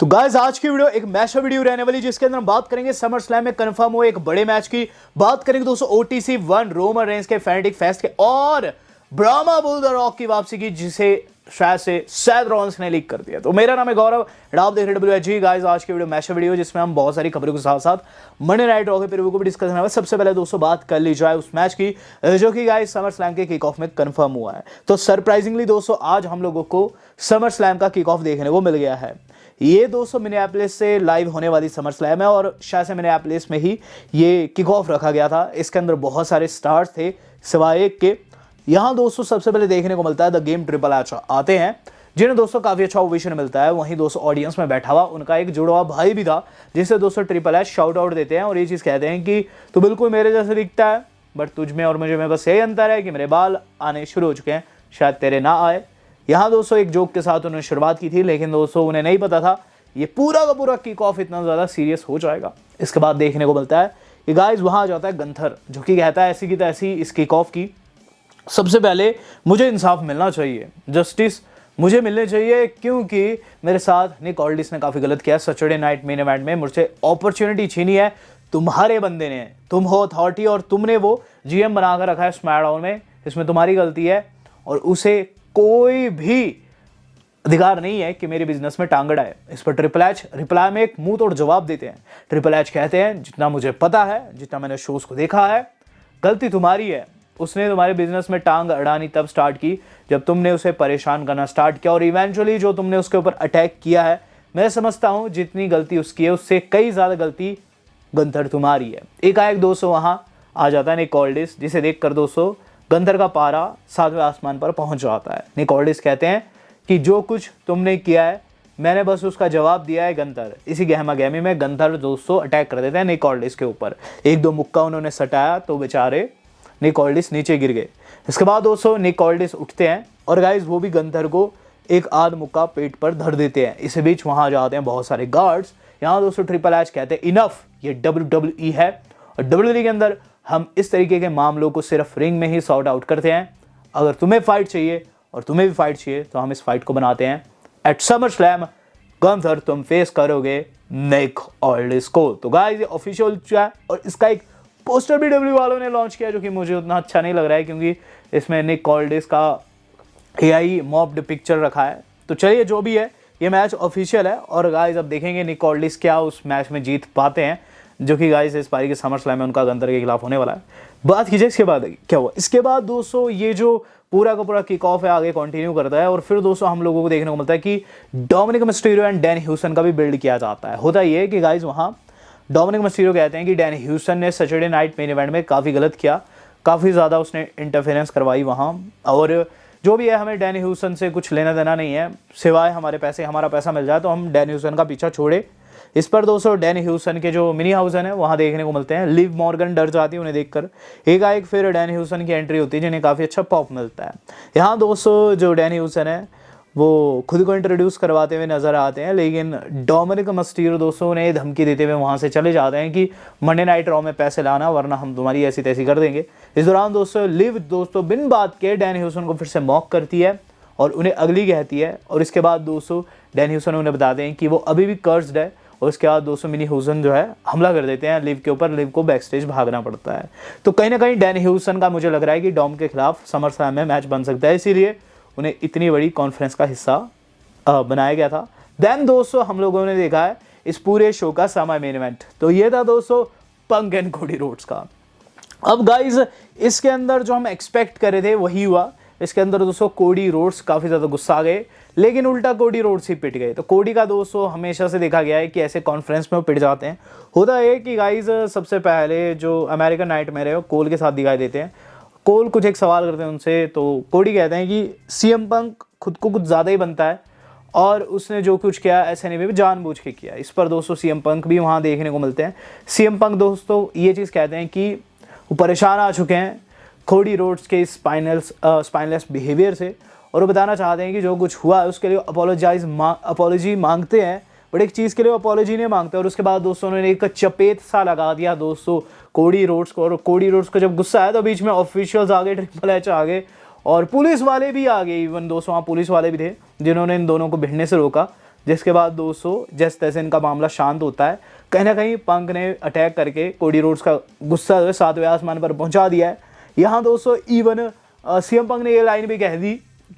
तो गाइस आज की वीडियो एक मैच वीडियो रहने वाली जिसके अंदर हम बात करेंगे समर स्लैम में कंफर्म हुए एक बड़े मैच की। बात करेंगे दोस्तों OTC 1 रोमन रेंज के फैनेटिक फेस्ट के और ब्रामा बुल द रॉक की वापसी की, जिसे शायद से सैद रॉन्स ने लीक कर दिया। तो मेरा नाम है गौरव, आप देख रहे हैं WHG। गाइस आज की वीडियो मैच वीडियो जिसमें हम बहुत सारी खबरों के साथ साथ मंडे नाइट रॉ के प्रीव्यू को भी डिस्कस करना है। सबसे पहले दोस्तों बात कर ली जाए उस मैच की जो कि गाइस समर स्लैम के किक ऑफ में कंफर्म हुआ है। तो सरप्राइजिंगली दोस्तों आज हम लोगों को समर स्लैम का किक ऑफ देखने को मिल गया है। ये दोस्तों मिनियापोलिस से लाइव होने वाली समर स्लैम है और शायद से मिनियापोलिस में ही ये किक ऑफ रखा गया था। इसके अंदर बहुत सारे स्टार्स थे सिवाय एक के। यहाँ दोस्तों सबसे पहले देखने को मिलता है द गेम ट्रिपल एच आते हैं, जिन्हें दोस्तों काफी अच्छा ओवेशन मिलता है। वहीं दोस्तों ऑडियंस में बैठा हुआ उनका एक जुड़वा भाई भी था, जिसे दोस्तों ट्रिपल एच शाउट आउट देते हैं और ये चीज कहते हैं कि तू बिल्कुल मेरे जैसे दिखता है, बट तुझ में और मुझे में बस यही अंतर है कि मेरे बाल आने शुरू हो चुके हैं, शायद तेरे ना आए। यहाँ दोस्तों एक जोक के साथ उन्होंने शुरुआत की थी, लेकिन दोस्तों उन्हें नहीं पता था ये पूरा का पूरा किक ऑफ इतना ज़्यादा सीरियस हो जाएगा। इसके बाद देखने को मिलता है कि गाइस वहाँ आ जाता है गंथर, जो कि कहता है ऐसी की तैसी इस किक ऑफ की सबसे पहले मुझे इंसाफ मिलना चाहिए, जस्टिस मुझे मिलने चाहिए, क्योंकि मेरे साथ निक ऑल्डिस ने काफ़ी गलत किया। सैटरडे नाइट मेन इवेंट में मुझसे अपॉर्चुनिटी छीनी है तुम्हारे बंदे ने। तुम हो अथॉरिटी और तुमने वो GM बनाकर रखा है स्मैकडाउन में, इसमें तुम्हारी गलती है और उसे कोई भी अधिकार नहीं है कि मेरे बिजनेस में टांग अड़ाए। इस पर ट्रिपल एच रिप्लाई में एक मुंह तोड़ जवाब देते हैं। ट्रिपल एच कहते हैं जितना मुझे पता है, जितना मैंने शोज को देखा है, गलती तुम्हारी है। उसने तुम्हारे बिजनेस में टांग अड़ानी तब स्टार्ट की जब तुमने उसे परेशान करना स्टार्ट किया और इवेंचुअली जो तुमने उसके ऊपर अटैक किया है। मैं समझता हूं जितनी गलती उसकी है उससे कई ज्यादा गलती गंथर तुम्हारी है। एकाएक दोस्तों वहां आ जाता है निक ऑल्डिस, जिसे देखकर दोस्तों गंथर का पारा 7वें आसमान पर पहुंच जाता है। निक ऑल्डिस कहते हैं कि जो कुछ तुमने किया है मैंने बस उसका जवाब दिया है गंथर। इसी गहमा गहमी में गंथर दोस्तों अटैक कर देते हैं निक ऑल्डिस के ऊपर। एक दो मुक्का उन्होंने सटाया तो बेचारे निक ऑल्डिस नीचे गिर गए। इसके बाद दोस्तों निक ऑल्डिस उठते हैं और गाइस वो भी गंथर को एक आध मुक्का पेट पर धर देते हैं। इसी बीच वहां जाते हैं बहुत सारे गार्ड्स। यहाँ दोस्तों ट्रिपल एच कहते हैं इनफ, ये WWE है और WWE के अंदर हम इस तरीके के मामलों को सिर्फ रिंग में ही सॉर्ट आउट करते हैं। अगर तुम्हें फाइट चाहिए और तुम्हें भी फाइट चाहिए तो हम इस फाइट को बनाते हैं एट समर स्लैम। गंथर तुम फेस करोगे निक ऑल्डिस को। तो गाइस ये ऑफिशियल है और इसका एक पोस्टर भी WWE वालों ने लॉन्च किया, जो कि मुझे उतना अच्छा नहीं लग रहा है क्योंकि इसमें निक ऑल्डिस का AI मॉब्ड पिक्चर रखा है। तो चलिए जो भी है ये मैच ऑफिशियल है और गाइस अब देखेंगे निक ऑल्डिस क्या उस मैच में जीत पाते हैं, जो कि गाइस इस पारी के समर स्लैम में उनका गंथर के खिलाफ होने वाला है। बात कीजिए इसके बाद क्या हुआ। इसके बाद दोस्तों ये जो पूरा का पूरा किक ऑफ है आगे कंटिन्यू करता है और फिर दोस्तों हम लोगों को देखने को मिलता है कि Dominik Mysterio and Dan Houston का भी बिल्ड किया जाता है। होता ये है कि गाइस वहाँ डोमिनिक मिस्टीरियो कहते हैं कि डैन ह्यूस्टन ने सैटरडे नाइट मेन इवेंट में काफ़ी गलत किया, काफ़ी ज़्यादा उसने इंटरफेरेंस करवाई वहाँ, और जो भी है हमें डैन ह्यूस्टन से कुछ लेना देना नहीं है, सिवाय हमारे पैसे, हमारा पैसा मिल जाए तो हम डैन ह्यूस्टन का पीछा छोड़े। इस पर दोस्तों डैन ह्यूस्टन के जो मिनी हाउसन है वहाँ देखने को मिलते हैं। लिव मॉर्गन डर जाती है उन्हें देखकर। एकाएक फिर डैन ह्यूस्टन की एंट्री होती है जिन्हें काफ़ी अच्छा पॉप मिलता है। यहाँ दोस्तों जो डैन ह्यूस्टन है वो खुद को इंट्रोड्यूस करवाते हुए नजर आते हैं, लेकिन डोमिनिक मिस्टीरियो दोस्तों उन्हें धमकी देते हुए वहाँ से चले जाते हैं कि मंडे नाइट रॉ में पैसे लाना वरना हम तुम्हारी ऐसी तैसी कर देंगे। इस दौरान दोस्तों लिव दोस्तों बिन बात के डैन ह्यूस्टन को फिर से मॉक करती है और उन्हें अगली कहती है और इसके बाद दोस्तों डैन ह्यूस्टन उन्हें बताते हैं कि वो अभी भी कर्स्ड है और उसके बाद दोस्तों मिनी ह्यूस्टन जो है हमला कर देते हैं लिव के ऊपर। लिव को बैक स्टेज भागना पड़ता है। तो कहीं ना कहीं डैन ह्यूस्टन का मुझे लग रहा है कि डॉम के खिलाफ समर स्लैम में मैच बन सकता है, इसीलिए उन्हें इतनी बड़ी कॉन्फ्रेंस का हिस्सा बनाया गया था। देन दोस्तों हम लोगों ने देखा है इस पूरे शो का समय मेन इवेंट। तो ये था दोस्तों पंक एंड कोडी रोड्स का। अब गाइस इसके अंदर जो हम एक्सपेक्ट कर रहे थे वही हुआ। इसके अंदर दोस्तों कोडी रोड्स काफ़ी ज़्यादा गुस्सा आ गए, लेकिन उल्टा कोडी रोड्स ही पिट गए। तो कोडी का दोस्तों हमेशा से देखा गया है कि ऐसे कॉन्फ्रेंस में वो पिट जाते हैं। होता है कि गाइस सबसे पहले जो अमेरिकन नाइटमेयर है वो कोल के साथ दिखाई देते हैं। कोल कुछ एक सवाल करते हैं उनसे, तो कोडी कहते हैं कि CM पंक खुद को कुछ ज़्यादा ही बनता है और उसने जो कुछ किया SNA में भी जानबूझ के किया। इस पर दोस्तों CM पंक भी वहाँ देखने को मिलते हैं। CM पंक दोस्तों ये चीज़ कहते हैं कि वो परेशान आ चुके हैं कोडी रोड्स के स्पाइनलेस बिहेवियर से और वो बताना चाहते हैं कि जो कुछ हुआ है उसके लिए अपॉलॉजी मांगते हैं, बट एक चीज़ के लिए अपॉलॉजी नहीं मांगते। और उसके बाद दोस्तों उन्होंने एक चपेट सा लगा दिया दोस्तों कोडी रोड्स को, और कोडी रोड्स को जब गुस्सा आया तो बीच में ऑफिशियल्स आ गए, ट्रिपल एच आ गए और पुलिस वाले भी आ गए। इवन दोस्तों वहाँ पुलिस वाले भी थे जिन्होंने इन दोनों को भिड़ने से रोका। जिसके बाद दोस्तों जैसे तैसे इनका मामला शांत होता है। कहीं ना कहीं पंक ने अटैक करके कोडी रोड्स का गुस्सा जो है 7वें आसमान पर पहुंचा दिया है। यहाँ दोस्तों इवन सीएम पंक ने ये लाइन भी कह दी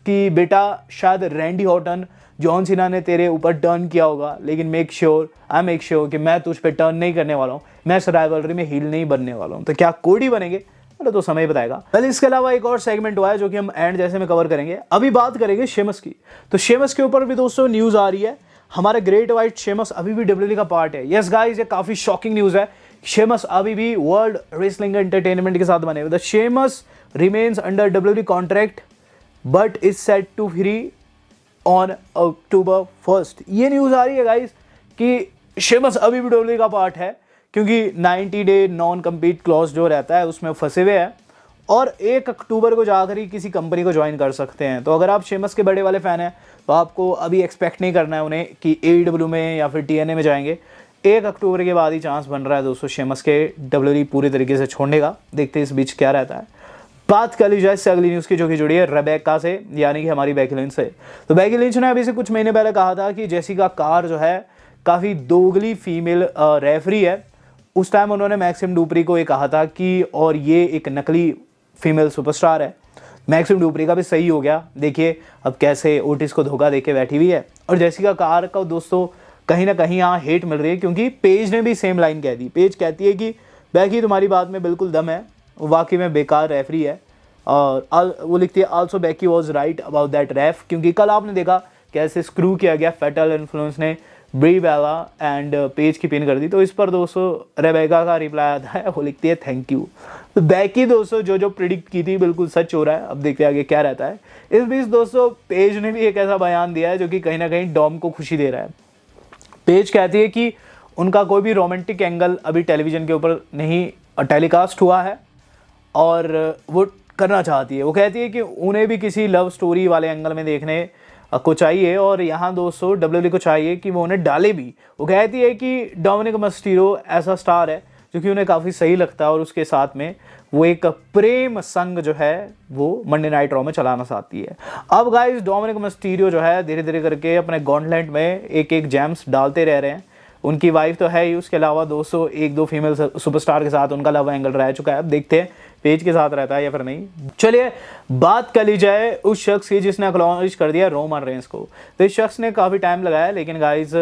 कि बेटा शायद रैंडी ऑर्टन जॉन सीना ने तेरे ऊपर टर्न किया होगा, लेकिन मेक श्योर कि मैं तुझ पे टर्न नहीं करने वाला हूँ, मैं इस राइवलरी में हील नहीं बनने वाला हूँ। तो क्या कोडी बनेंगे तो समय बताएगा। पहले इसके अलावा एक और सेगमेंट हुआ है जो कि हम एंड जैसे में कवर करेंगे। अभी बात करेंगे शेमस की। तो शेमस के ऊपर भी दोस्तों न्यूज आ रही है। हमारे ग्रेट व्हाइट शेमस अभी भी डब्ल्यूडब्ल्यूई का पार्ट है। यस गाइस, ये काफी शॉकिंग न्यूज है। शेमस अभी भी वर्ल्ड रेसलिंग एंटरटेनमेंट के साथ बने हुए। The Sheamus remains under WWE contract but is set to free on October 1। ये न्यूज आ रही है गाइस कि शेमस अभी भी डब्ल्यूडब्ल्यूई का पार्ट है, क्योंकि 90 डे नॉन कम्पीट क्लॉज जो रहता है उसमें फंसे हुए हैं और 1 अक्टूबर को जाकर ही किसी कंपनी को ज्वाइन कर सकते हैं। तो अगर आप शेमस के बड़े वाले फैन हैं तो आपको अभी एक्सपेक्ट नहीं करना है उन्हें कि AEW में या फिर TNA में जाएंगे। 1 अक्टूबर के बाद ही चांस बन रहा है दोस्तों शेमस के डब्ल्यूडब्ल्यूई पूरी तरीके से छोड़ने का। देखते हैं इस बीच क्या रहता है। बात कर ली जाए इससे अगली न्यूज़ की जो कि जुड़ी है रेबेका से, यानी कि हमारी बेकी लिंच से। तो बेकी लिंच ने अभी से कुछ महीने पहले कहा था कि जेसिका कार जो है काफ़ी दोगली फीमेल रेफरी है। उस टाइम उन्होंने मैक्सिम डुप्री को ये कहा था कि और ये एक नकली फीमेल सुपरस्टार है। मैक्सिम डुप्री का भी सही हो गया। देखिए अब कैसे ओटिस को धोखा देके बैठी हुई है। और जेसिका कार का दोस्तों कहीं ना कहीं यहाँ हेट मिल रही है, क्योंकि पेज ने भी सेम लाइन कह दी। पेज कहती है कि बेकी तुम्हारी बात में बिल्कुल दम है, वाकई में बेकार रेफरी है। और वो लिखती है also Becky was right about that ref, क्योंकि कल आपने देखा कैसे स्क्रू किया गया फैटल इन्फ्लुएंस ने ब्री बेला एंड पेज की पिन कर दी। तो इस पर दोस्तों रेबेका का रिप्लाई आता है, वो लिखती है थैंक यू। तो बेकी दोस्तों जो प्रिडिक्ट की थी बिल्कुल सच हो रहा है। अब देखते हैं आगे क्या रहता है। इस बीच दोस्तों पेज ने भी एक ऐसा बयान दिया है जो कि कहीं ना कहीं डॉम को खुशी दे रहा है। पेज कहती है कि उनका कोई भी रोमांटिक एंगल अभी टेलीविजन के ऊपर नहीं टेलीकास्ट हुआ है और वो करना चाहती है। वो कहती है कि उन्हें भी किसी लव स्टोरी वाले एंगल में देखने को चाहिए और यहाँ दोस्तों डब्ल्यूडब्ल्यूई को चाहिए कि वो उन्हें डाले भी। वो कहती है कि डोमिनिक मिस्टीरियो ऐसा स्टार है जो कि उन्हें काफ़ी सही लगता है और उसके साथ में वो एक प्रेम संग जो है वो मंडे नाइट रॉ में चलाना चाहती है। अब गाइस डोमिनिक मिस्टीरियो जो है धीरे धीरे करके अपने गॉन्टलेट में एक एक जेम्स डालते रह रहे हैं। उनकी वाइफ तो है ही, उसके अलावा दोस्तों 1-2 फीमेल सुपरस्टार के साथ उनका लव एंगल रह चुका है। अब देखते हैं पेज के साथ रहता है या फिर नहीं। चलिए बात कर ली जाए उस शख्स की जिसने एक्नॉलेज कर दिया रोमन रेंस को। तो इस शख्स ने काफ़ी टाइम लगाया लेकिन गाइस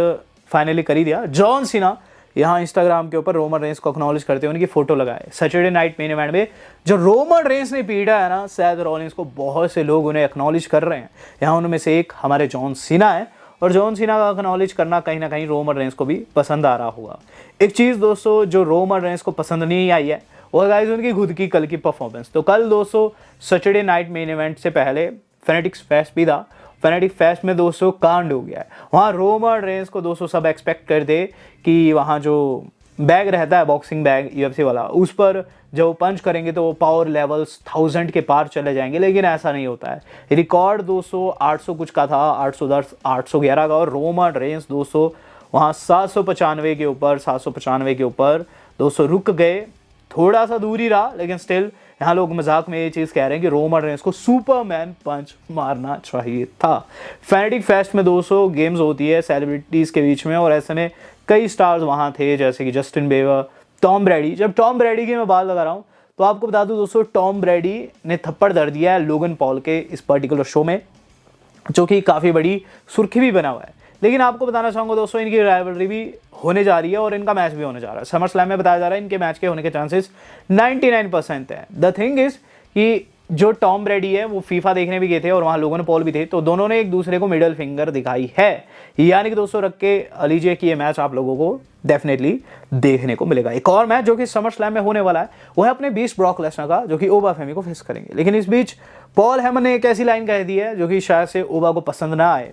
फाइनली कर ही दिया। जॉन सीना यहाँ इंस्टाग्राम के ऊपर रोमन रेंस को एक्नॉलेज करते हुए उनकी फोटो लगाए। सैटरडे नाइट मेन इवेंट में जो रोमन रेंस ने पीटा है ना सेथ रॉलिंस को, बहुत से लोग उन्हें एक्नॉलेज कर रहे हैं। यहाँ उनमें से एक हमारे जॉन सीना है और जॉन सीना का एक्नॉलेज करना कहीं ना कहीं रोमन रेंस को भी पसंद आ रहा होगा। एक चीज़ दोस्तों जो रोमन रेंस को पसंद नहीं आई है वो गाइस उनकी खुद की कल की परफॉर्मेंस। तो कल दोस्तों सैटरडे नाइट मेन इवेंट से पहले फेनेटिक्स फेस्ट भी था। फेनेटिक फेस्ट में दोस्तों कांड हो गया है। वहाँ रोमन रेंस को दोस्तों सब एक्सपेक्ट करते कि वहाँ जो बैग रहता है बॉक्सिंग बैग UFC वाला, उस पर जब वो पंच करेंगे तो वो पावर लेवल्स 1000 के पार चले जाएंगे, लेकिन ऐसा नहीं होता है। रिकॉर्ड दोस्तों 800 कुछ का था, 810 811 का, और रोमन रेंस दोस्तों वहाँ 795 के ऊपर दोस्तों रुक गए। थोड़ा सा दूरी रहा लेकिन स्टिल यहाँ लोग मजाक में ये चीज़ कह रहे हैं कि रोमन रेंस को सुपरमैन पंच मारना चाहिए था। फेनेटिक फेस्ट में दोस्तों गेम्स होती है सेलिब्रिटीज़ के बीच में और ऐसे में कई स्टार्स वहाँ थे जैसे कि जस्टिन बीबर, टॉम ब्रैडी। जब टॉम ब्रैडी की मैं बात लगा रहा हूँ तो आपको बता दूँ दोस्तों टॉम ब्रैडी ने थप्पड़ धर दिया है लोगन पॉल के इस पर्टिकुलर शो में, जो कि काफ़ी बड़ी सुर्खी भी बना हुआ है। लेकिन आपको बताना चाहूँगा दोस्तों इनकी राइवलरी भी होने जा रही है और इनका मैच भी होने जा रहा है। समर स्लैम में बताया जा रहा है इनके मैच के होने के चांसेस 99% है। द थिंग इज कि जो टॉम ब्रैडी है वो फीफा देखने भी गए थे और वहाँ लोगन पॉल भी थे, तो दोनों ने एक दूसरे को मिडल फिंगर दिखाई है। यानी कि दोस्तों रख के लीजिए कि ये मैच आप लोगों को डेफिनेटली देखने को मिलेगा। एक और मैच जो कि समर स्लैम में होने वाला है वो है अपने बीस्ट ब्रॉक लेसनर का, जो कि ओबा फेमी को फेस करेंगे। लेकिन इस बीच पॉल हेमन ने एक ऐसी लाइन कह दी है जो कि शायद से ओबा को पसंद ना आए।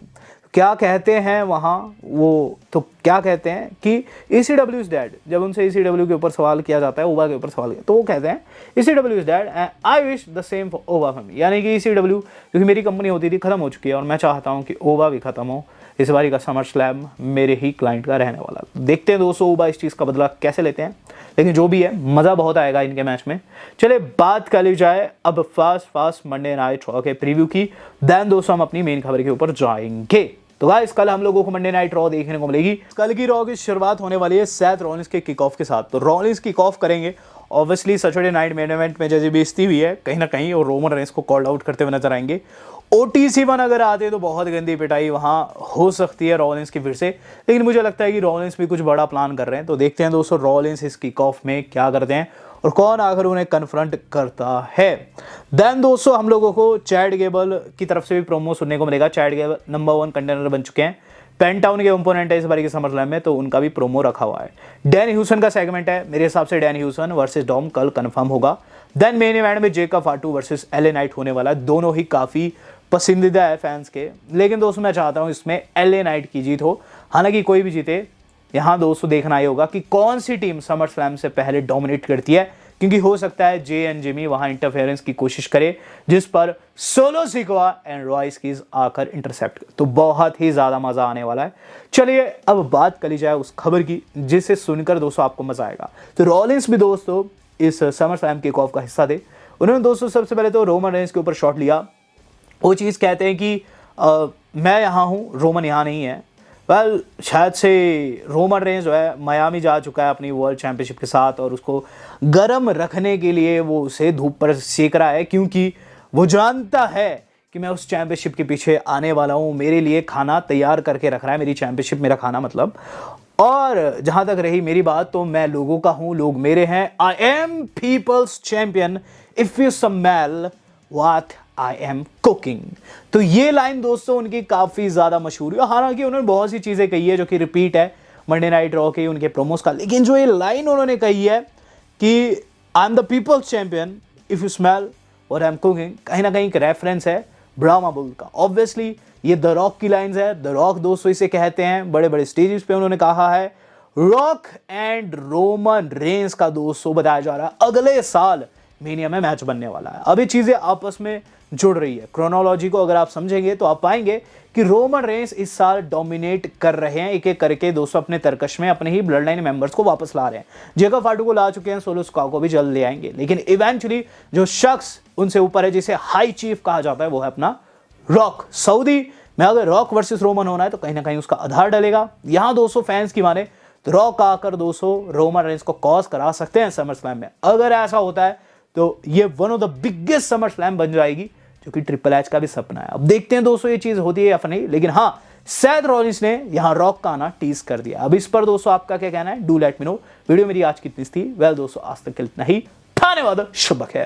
क्या कहते हैं वहाँ वो, तो क्या कहते हैं कि ECW इज डैड। जब उनसे ECW के ऊपर सवाल किया जाता है, ओबा के ऊपर सवाल किया, तो वो कहते हैं ECW is dead and I wish the same for Obafemi. यानी कि ECW जो कि मेरी कंपनी होती थी खत्म हो चुकी है और मैं चाहता हूँ कि ओबा भी खत्म हो। इस बारी का समर स्लैम मेरे ही क्लाइंट का रहने वाला। देखते हैं दोस्तों ओबा इस चीज़ का बदला कैसे लेते हैं, लेकिन जो भी है मज़ा बहुत आएगा इनके मैच में। चलिए बात कर ली जाए अब फास्ट मंडे नाइट रॉ के प्रीव्यू की। देन दोस्तों हम अपनी मेन खबर के ऊपर जाएंगे। तो गाइस कल हम लोगों को मंडे नाइट रॉ देखने को मिलेगी। कल की रॉ की शुरुआत होने वाली है सेथ रॉलिंस के किक ऑफ के साथ। तो रॉलिंस किक ऑफ करेंगे obviously Saturday night main event में जैसे बेइज्जती हुई है कहीं ना कहीं, और रोमन रेंस को कॉल्ड आउट करते हुए नजर आएंगे। OTC 1 अगर आते तो बहुत गंदी पिटाई वहां हो सकती है रॉलिंस की फिर से, लेकिन मुझे लगता है कि रॉलिंस भी कुछ बड़ा प्लान कर रहे हैं। तो देखते हैं दोस्तों रॉलिंस इस किक ऑफ में क्या करते हैं और कौन आकर उन्हें कन्फ्रंट करता है। देन दोस्तों हम लोगों को चैड गेबल की तरफ से भी प्रोमो सुनने को मिलेगा। चैड गेबल नंबर 1 कंटेनर बन चुके हैं, पेंटाउन के ओपोनेंट है इस बार के समर स्लैम में, तो उनका भी प्रोमो रखा हुआ है। डैन ह्यूसन का सेगमेंट है, मेरे हिसाब से डैन ह्यूसन वर्सेस डॉम कल कंफर्म होगा। देन मेन इवेंट में जेकब फाटू वर्सेस LA नाइट होने वाला है। दोनों ही काफी पसंदीदा है फैंस के, लेकिन दोस्तों मैं चाहता हूं इसमें LA नाइट की जीत हो। हालांकि कोई भी जीते, यहां दोस्तों देखना ही होगा कि कौन सी टीम समर स्लैम से पहले डोमिनेट करती है, क्योंकि हो सकता है जे एंड जिमी वहां इंटरफेरेंस की कोशिश करे, जिस पर सोलो सिक्वा एंड रॉयस कीज आकर इंटरसेप्ट। तो बहुत ही ज्यादा मजा आने वाला है। चलिए अब बात करी जाए उस खबर की जिसे सुनकर दोस्तों आपको मजा आएगा। तो रॉलिंस भी दोस्तों इस समर स्लैम किक ऑफ का हिस्सा थे। उन्होंने दोस्तों सबसे पहले तो रोमन रेंस के ऊपर शॉट लिया। वो चीज़ कहते हैं कि मैं यहाँ हूँ, रोमन यहाँ नहीं है। वेल शायद से रोमन रेंस जो है मियामी जा चुका है अपनी वर्ल्ड चैंपियनशिप के साथ, और उसको गर्म रखने के लिए वो उसे धूप पर सेक रहा है, क्योंकि वो जानता है कि मैं उस चैंपियनशिप के पीछे आने वाला हूँ। मेरे लिए खाना तैयार करके रख रहा है, मेरी चैंपियनशिप मेरा खाना मतलब। और जहाँ तक रही मेरी बात, तो मैं लोगों का हूँ, लोग मेरे हैं। I am people's champion if you smell what I am cooking. तो ये लाइन दोस्तों उनकी काफ़ी ज़्यादा मशहूर है। हालांकि उन्होंने बहुत सी चीज़ें कही है जो कि रिपीट है मंडे नाइट रॉ के उनके प्रोमोस का, लेकिन जो ये लाइन उन्होंने कही है कि I am the people's champion if you smell what I am cooking, कहीं ना कहीं एक रेफरेंस है ब्राह्मा बुल का। ऑब्वियसली ये द रॉक की लाइन्स है। द रॉक दोस्तों इसे कहते हैं, बड़े बड़े स्टेजेस पे उन्होंने कहा है। रॉक एंड रोमन रेंस का दोस्तों बताया जा रहा है अगले साल मेनिया में मैच बनने वाला है। अभी चीजें आपस में जुड़ रही है। क्रोनोलॉजी को अगर आप समझेंगे तो आप पाएंगे कि रोमन रेंस इस साल डोमिनेट कर रहे हैं, एक एक करके दोस्तों अपने तर्कश में अपने ही ब्लड लाइन मेंबर्स को वापस ला रहे हैं। जेकब फाटू को ला चुके हैं, सोलो सिक्वा को भी जल्द ले आएंगे, लेकिन इवेंचुअली जो शख्स उनसे ऊपर है, जिसे हाई चीफ कहा जाता है, वो है अपना रॉक। सऊदी में अगर रॉक वर्सेस रोमन होना है तो कहीं ना कहीं उसका आधार डलेगा। यहां दोस्तों फैंस की माने तो रॉक आकर दोस्तों रोमन रेंस को कॉज करा सकते हैं समर स्लैम में। अगर ऐसा होता है तो ये one of the biggest summer slam बन जाएगी, जो कि ट्रिपल एच का भी सपना है। अब देखते हैं दोस्तों ये चीज होती है या फिर नहीं, लेकिन हाँ सेथ रॉलिंस ने यहां रॉक का आना टीज कर दिया। अब इस पर दोस्तों आपका क्या कहना है, do let me know. Video मेरी आज कितनी थी? वेल दोस्तों आज तक इतना ही। धन्यवाद, शुभ खैर।